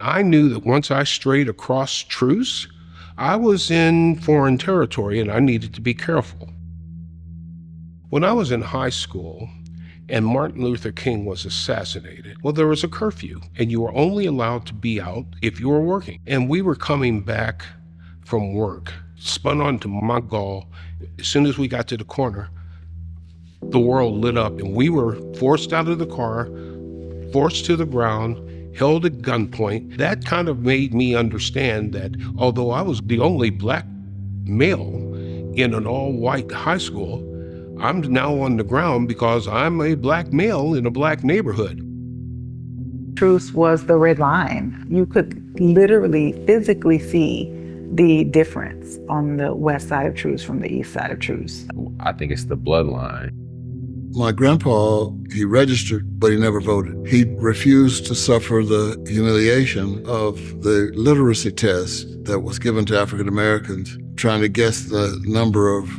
I knew that once I strayed across Troost, I was in foreign territory and I needed to be careful. When I was in high school and Martin Luther King was assassinated, well, there was a curfew and you were only allowed to be out if you were working. And we were coming back from work, spun onto Montgall. As soon as we got to the corner, the world lit up and we were forced out of the car, forced to the ground, held at gunpoint. That kind of made me understand that although I was the only black male in an all-white high school, I'm now on the ground because I'm a black male in a black neighborhood. Troost was the red line. You could literally, physically see the difference on the west side of Troost from the east side of Troost. I think it's the bloodline. My grandpa, he registered, but he never voted. He refused to suffer the humiliation of the literacy test that was given to African Americans, trying to guess the number of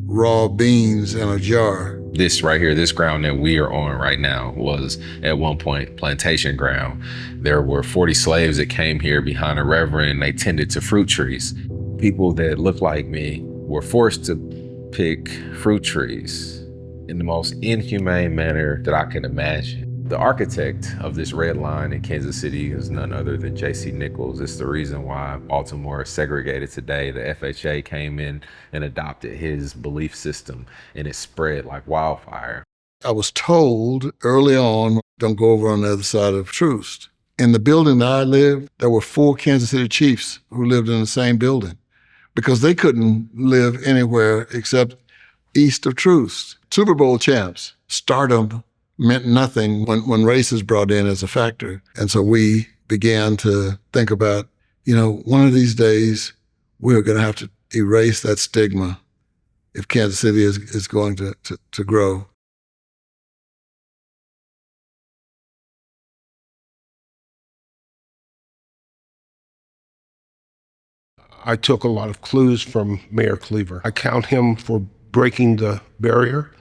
raw beans in a jar. This right here, this ground that we are on right now was at one point plantation ground. There were 40 slaves that came here behind a reverend and they tended to fruit trees. People that looked like me were forced to pick fruit trees in the most inhumane manner that I can imagine. The architect of this red line in Kansas City is none other than J.C. Nichols. It's the reason why Baltimore is segregated today. The FHA came in and adopted his belief system, and it spread like wildfire. I was told early on, don't go over on the other side of Troost. In the building that I lived, there were 4 Kansas City chiefs who lived in the same building because they couldn't live anywhere except east of Troost. Super Bowl champs. Stardom meant nothing when race is brought in as a factor. And so we began to think about, one of these days, we're going to have to erase that stigma if Kansas City is going to grow. I took a lot of clues from Mayor Cleaver. I count him for breaking the barrier.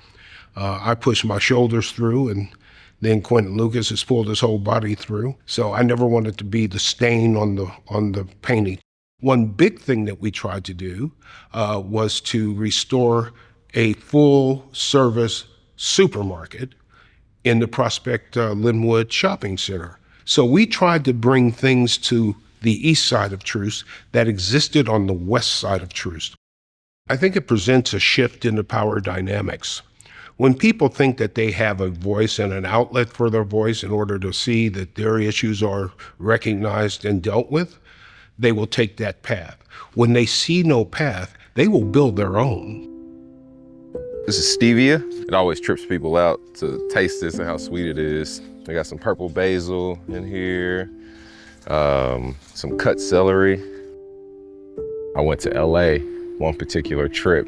I pushed my shoulders through, and then Quentin Lucas has pulled his whole body through. So I never wanted to be the stain on the painting. One big thing that we tried to do was to restore a full-service supermarket in the Prospect Linwood Shopping Center. So we tried to bring things to the east side of Troost that existed on the west side of Troost. I think it presents a shift in the power dynamics. When people think that they have a voice and an outlet for their voice in order to see that their issues are recognized and dealt with, they will take that path. When they see no path, they will build their own. This is stevia. It always trips people out to taste this and how sweet it is. I got some purple basil in here, some cut celery. I went to LA one particular trip,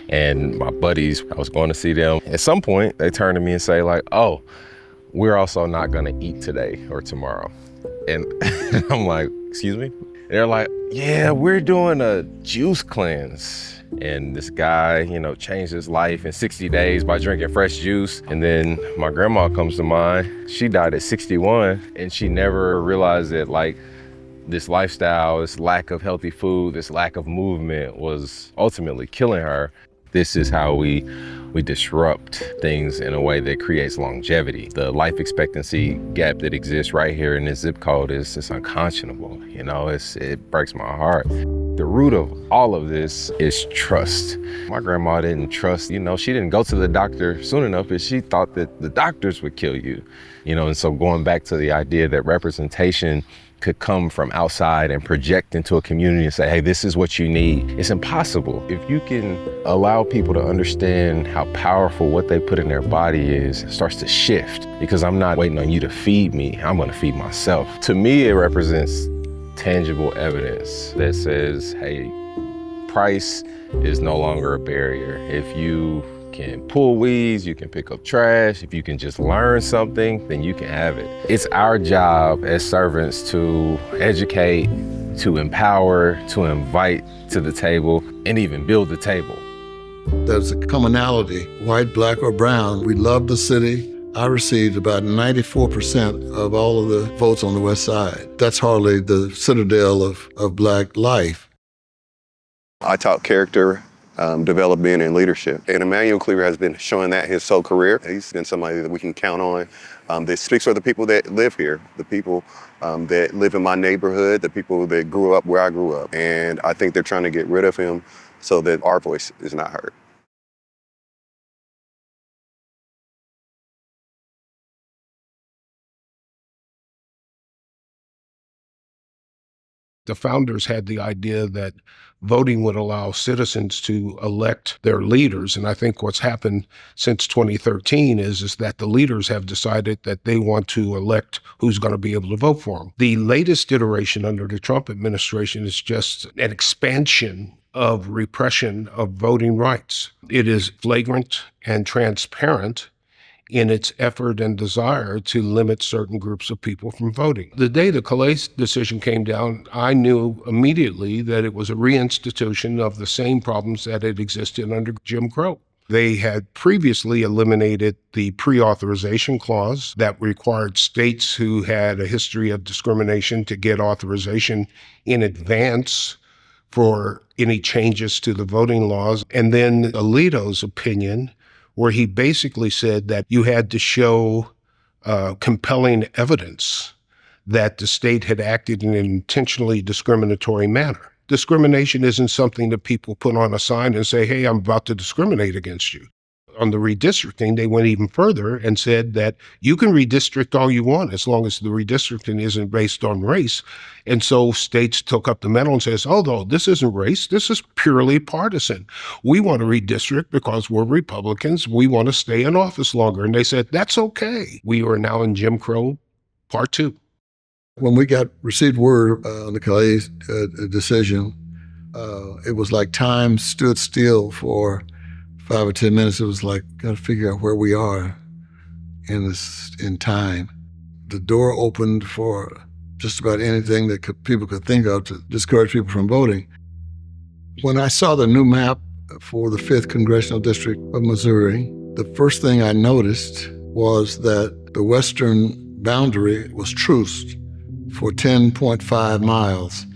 and my buddies, I was going to see them. At some point, they turn to me and say like, oh, we're also not gonna eat today or tomorrow. And I'm like, excuse me? And they're like, yeah, we're doing a juice cleanse. And this guy, changed his life in 60 days by drinking fresh juice. And then my grandma comes to mind. She died at 61, and she never realized that this lifestyle, this lack of healthy food, this lack of movement was ultimately killing her. This is how we disrupt things in a way that creates longevity. The life expectancy gap that exists right here in this zip code is unconscionable. It breaks my heart. The root of all of this is trust. My grandma didn't trust, she didn't go to the doctor soon enough because she thought that the doctors would kill you. And so going back to the idea that representation could come from outside and project into a community and say, hey, this is what you need. It's impossible. If you can allow people to understand how powerful what they put in their body is, it starts to shift, because I'm not waiting on you to feed me, I'm gonna feed myself. To me, it represents tangible evidence that says, hey, price is no longer a barrier. If you can pull weeds, you can pick up trash. If you can just learn something, then you can have it. It's our job as servants to educate, to empower, to invite to the table, and even build the table. There's a commonality, white, black, or brown. We love the city. I received about 94% of all of the votes on the West Side. That's hardly the citadel of Black life. I taught character development and leadership. And Emmanuel Cleaver has been showing that his whole career. He's been somebody that we can count on, that speaks for the people that live here, the people that live in my neighborhood, the people that grew up where I grew up. And I think they're trying to get rid of him so that our voice is not heard. The founders had the idea that voting would allow citizens to elect their leaders. And I think what's happened since 2013 is that the leaders have decided that they want to elect who's going to be able to vote for them. The latest iteration under the Trump administration is just an expansion of repression of voting rights. It is flagrant and transparent in its effort and desire to limit certain groups of people from voting. The day the Callais decision came down, I knew immediately that it was a reinstitution of the same problems that had existed under Jim Crow. They had previously eliminated the pre-authorization clause that required states who had a history of discrimination to get authorization in advance for any changes to the voting laws. And then Alito's opinion, where he basically said that you had to show compelling evidence that the state had acted in an intentionally discriminatory manner. Discrimination isn't something that people put on a sign and say, hey, I'm about to discriminate against you. On the redistricting, they went even further and said that you can redistrict all you want as long as the redistricting isn't based on race. And so states took up the mantle and says, oh, no, this isn't race. This is purely partisan. We want to redistrict because we're Republicans. We want to stay in office longer. And they said, that's okay. We are now in Jim Crow Part 2. When we received word on the Calais decision, it was like time stood still for 5 or 10 minutes. It was like, got to figure out where we are in time. The door opened for just about anything that people could think of to discourage people from voting. When I saw the new map for the 5th Congressional District of Missouri, the first thing I noticed was that the western boundary was Troost for 10.5 miles.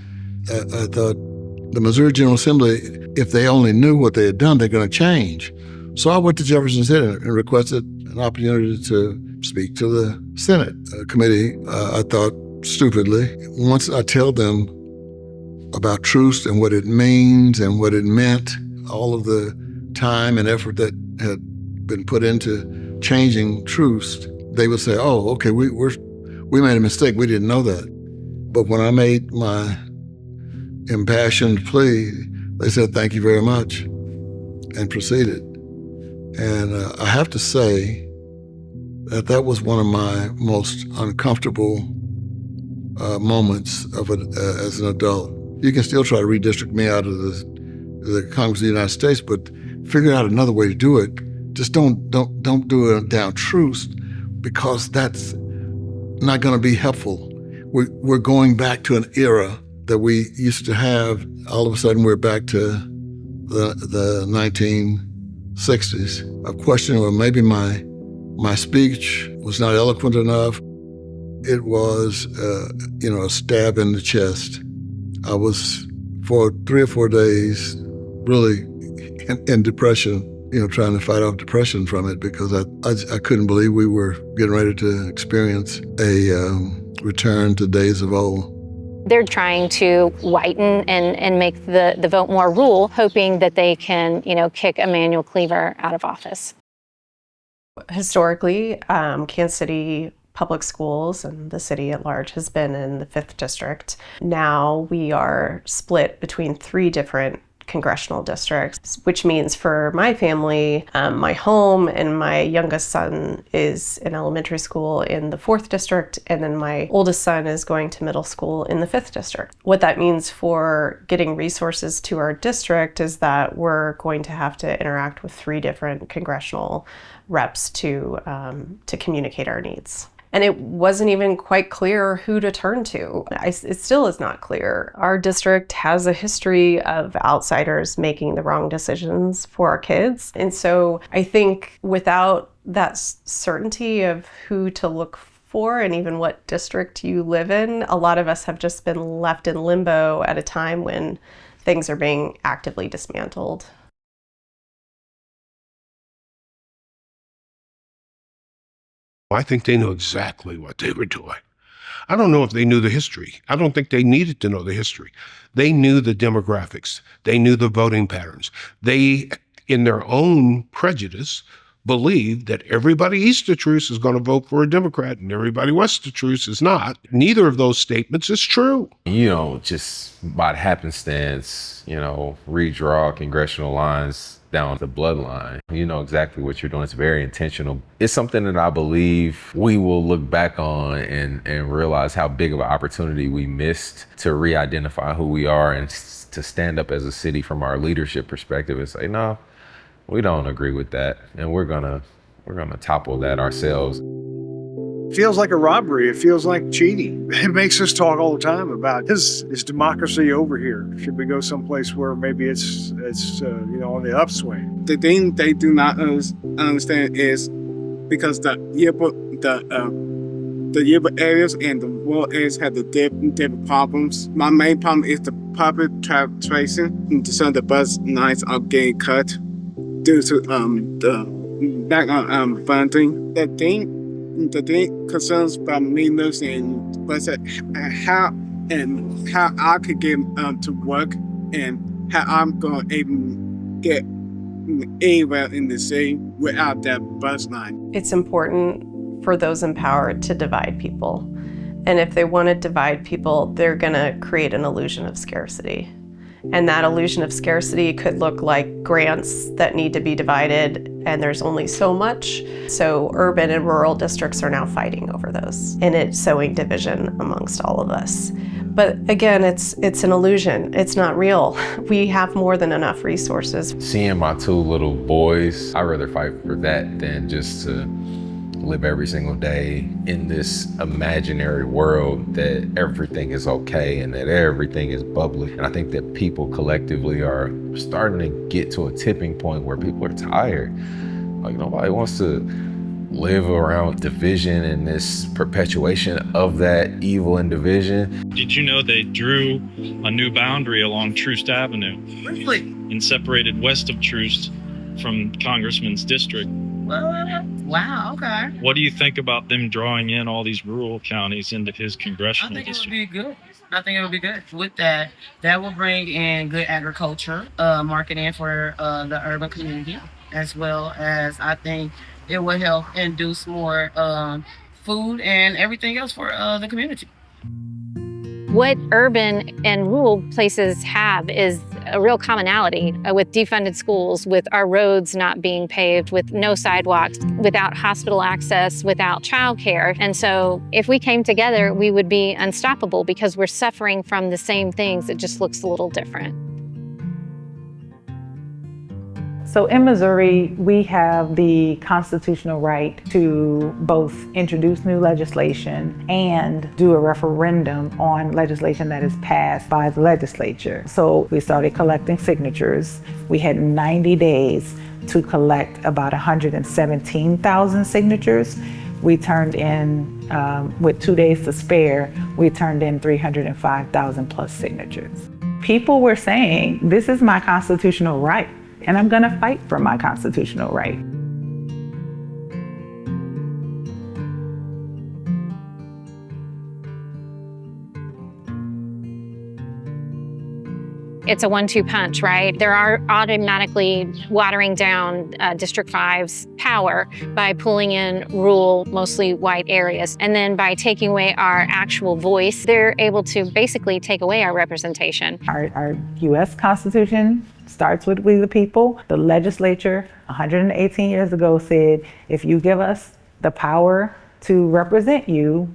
I thought, the Missouri General Assembly, if they only knew what they had done, they're going to change. So I went to Jefferson City and requested an opportunity to speak to the Senate committee. I thought stupidly, once I tell them about Troost and what it means and what it meant, all of the time and effort that had been put into changing Troost, they would say, oh, okay, we made a mistake. We didn't know that. But when I made my impassioned plea, they said, thank you very much, and proceeded. And I have to say that was one of my most uncomfortable moments as an adult. You can still try to redistrict me out of the Congress of the United States, but figure out another way to do it. Just don't do it down Troost, because that's not going to be helpful. We're going back to an era that we used to have. All of a sudden, we're back to the 1960s. A question, well, maybe my speech was not eloquent enough. It was, a stab in the chest. I was, for 3 or 4 days, really in depression, trying to fight off depression from it, because I couldn't believe we were getting ready to experience a return to days of old. They're trying to whiten and make the vote more rule, hoping that they can, kick Emmanuel Cleaver out of office. Historically, Kansas City Public Schools and the city at large has been in the 5th District. Now we are split between 3 different congressional districts, which means for my family, my home and my youngest son is in elementary school in the 4th district, and then my oldest son is going to middle school in the 5th district. What that means for getting resources to our district is that we're going to have to interact with 3 different congressional reps to communicate our needs. And it wasn't even quite clear who to turn to. It still is not clear. Our district has a history of outsiders making the wrong decisions for our kids. And so I think without that certainty of who to look for and even what district you live in, a lot of us have just been left in limbo at a time when things are being actively dismantled. I think they knew exactly what they were doing. I don't know if they knew the history. I don't think they needed to know the history. They knew the demographics. They knew the voting patterns. They, in their own prejudice, believed that everybody east of Troost is going to vote for a Democrat and everybody west of Troost is not. Neither of those statements is true. You know, just by happenstance, redraw congressional lines down the bloodline. You know exactly what you're doing. It's very intentional. It's something that I believe we will look back on and realize how big of an opportunity we missed to re-identify who we are and to stand up as a city from our leadership perspective and say, no, we don't agree with that. And we're gonna topple that ourselves. Feels like a robbery. It feels like cheating. It makes us talk all the time about is democracy over here? Should we go someplace where maybe it's on the upswing? The thing they do not understand is because the yearbook areas and the rural areas have the different problems. My main problem is the public transportation. Some of the bus lines are getting cut due to the lack of funding. The thing concerns about me listening was how I could get to work and how I'm going to even get anywhere in the city without that bus line. It's important for those empowered to divide people. And if they want to divide people, they're going to create an illusion of scarcity. And that illusion of scarcity could look like grants that need to be divided, and there's only so much. So urban and rural districts are now fighting over those, and it's sowing division amongst all of us. But again, it's an illusion. It's not real. We have more than enough resources. Seeing my two little boys, I'd rather fight for that than just to live every single day in this imaginary world that everything is okay and that everything is bubbly. And I think that people collectively are starting to get to a tipping point where people are tired. Like, nobody wants to live around division and this perpetuation of that evil and division. Did you know they drew a new boundary along Troost Avenue? Really? And separated west of Troost from Congressman's district? Wow, okay. What do you think about them drawing in all these rural counties into his congressional district? I think it would be good. With that will bring in good agriculture, marketing for the urban community, as well as I think it will help induce more food and everything else for the community. What urban and rural places have is a real commonality with defunded schools, with our roads not being paved, with no sidewalks, without hospital access, without childcare. And so if we came together, we would be unstoppable because we're suffering from the same things. It just looks a little different. So in Missouri, we have the constitutional right to both introduce new legislation and do a referendum on legislation that is passed by the legislature. So we started collecting signatures. We had 90 days to collect about 117,000 signatures. We turned in, with 2 days to spare, we turned in 305,000 plus signatures. People were saying, this is my constitutional right. And I'm gonna fight for my constitutional right. It's a 1-2 punch, right? There are automatically watering down District 5's power by pulling in rural, mostly white areas. And then by taking away our actual voice, they're able to basically take away our representation. Our US Constitution starts with we the people. The legislature 118 years ago said, if you give us the power to represent you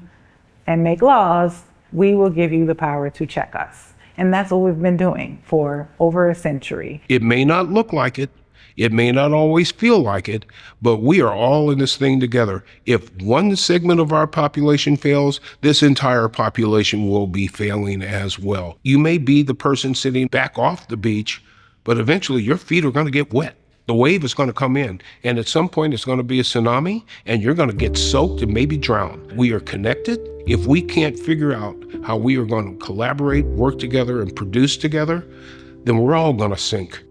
and make laws, we will give you the power to check us. And that's what we've been doing for over a century. It may not look like it. It may not always feel like it, but we are all in this thing together. If one segment of our population fails, this entire population will be failing as well. You may be the person sitting back off the beach, but eventually your feet are going to get wet. The wave is going to come in, and at some point it's going to be a tsunami, and you're going to get soaked and maybe drown. We are connected. If we can't figure out how we are going to collaborate, work together, and produce together, then we're all going to sink.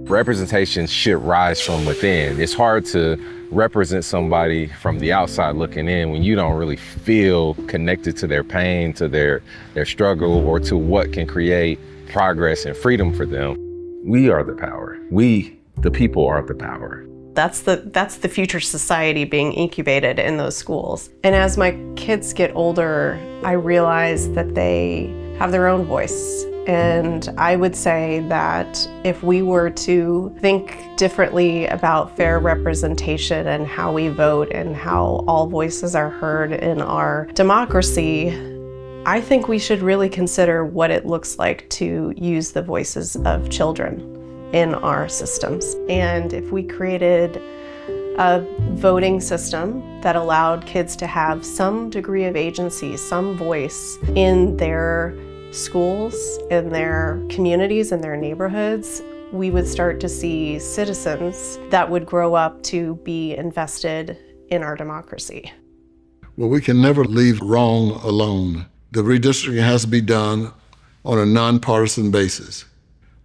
Representation should rise from within. It's hard to represent somebody from the outside looking in when you don't really feel connected to their pain, to their struggle, or to what can create progress and freedom for them. We are the power. We, the people, are the power. That's the future society being incubated in those schools. And as my kids get older, I realize that they have their own voice. And I would say that if we were to think differently about fair representation and how we vote and how all voices are heard in our democracy, I think we should really consider what it looks like to use the voices of children in our systems. And if we created a voting system that allowed kids to have some degree of agency, some voice in their schools, in their communities, in their neighborhoods, we would start to see citizens that would grow up to be invested in our democracy. Well, we can never leave wrong alone. The redistricting has to be done on a nonpartisan basis.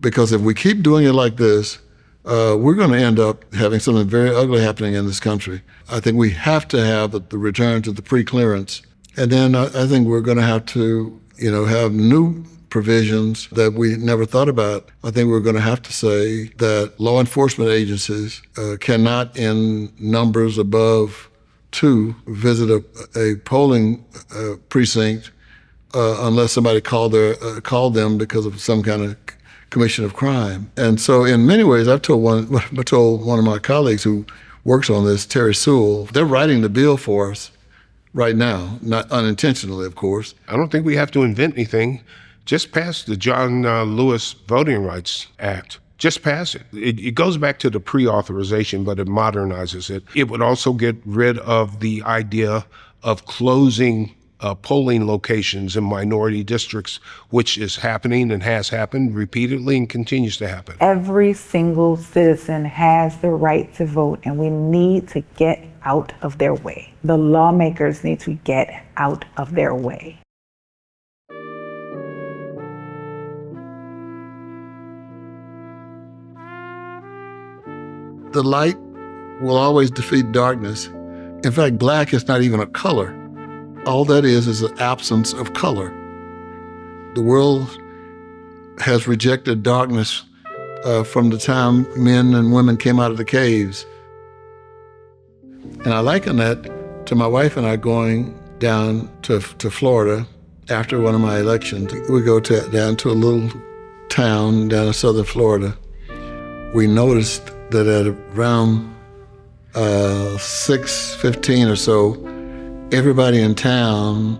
Because if we keep doing it like this, we're going to end up having something very ugly happening in this country. I think we have to have the return to the pre-clearance. And then I think we're going to have to have new provisions that we never thought about. I think we're going to have to say that law enforcement agencies cannot, in numbers above 2, visit a polling precinct unless somebody called them because of some kind of commission of crime. And so in many ways, I told one of my colleagues who works on this, Terry Sewell, they're writing the bill for us right now, not unintentionally, of course. I don't think we have to invent anything. Just pass the John Lewis Voting Rights Act. Just pass it. It goes back to the pre-authorization, but it modernizes it. It would also get rid of the idea of closing polling locations in minority districts, which is happening and has happened repeatedly and continues to happen. Every single citizen has the right to vote, and we need to get out of their way. The lawmakers need to get out of their way. The light will always defeat darkness. In fact, black is not even a color. All that is an absence of color. The world has rejected darkness from the time men and women came out of the caves. And I liken that to my wife and I going down to Florida after one of my elections. We go down to a little town down in southern Florida. We noticed that at around 6:15 or so, everybody in town,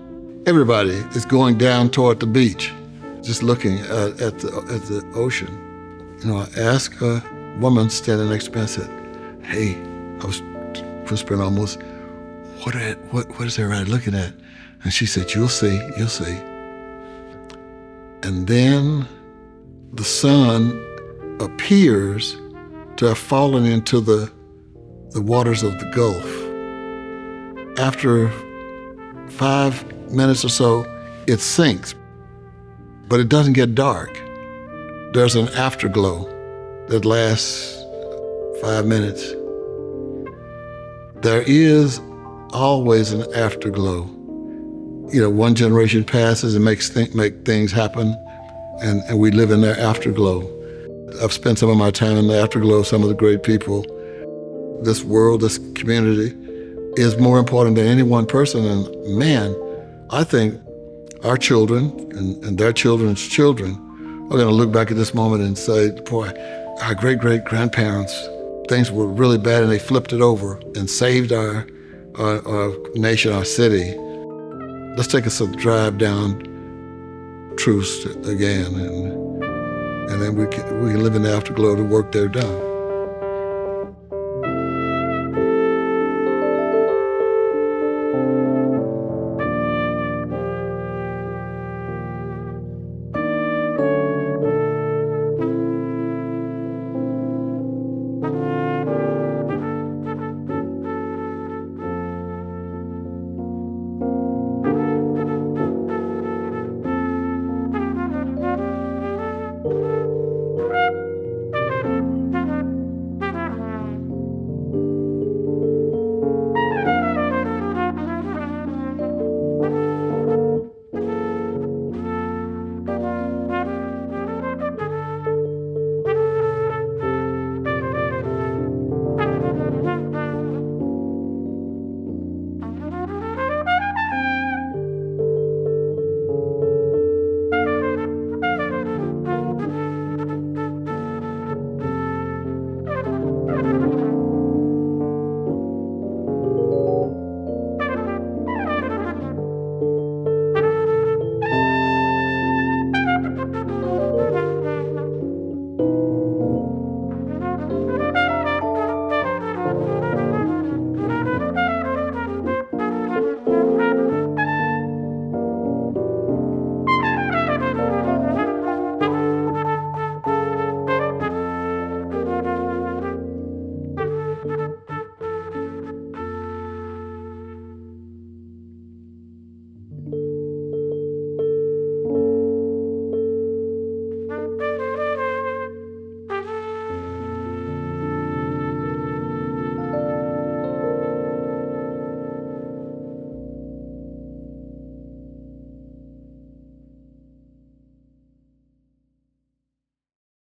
everybody is going down toward the beach, just looking at the ocean. I asked a woman standing next to me, I said, "Hey," I was whispering almost, what is everybody looking at? And she said, you'll see. And then the sun appears to have fallen into the waters of the Gulf. After 5 minutes or so, it sinks, but it doesn't get dark. There's an afterglow that lasts 5 minutes. There is always an afterglow. One generation passes and make things happen, and we live in their afterglow. I've spent some of my time in the afterglow of some of the great people. This world, this community, is more important than any one person. And man, I think our children and their children's children are going to look back at this moment and say, boy, our great-great-grandparents, things were really bad and they flipped it over and saved our nation, our city. Let's take us a drive down Troost again, and then we can live in the afterglow of the work they've done.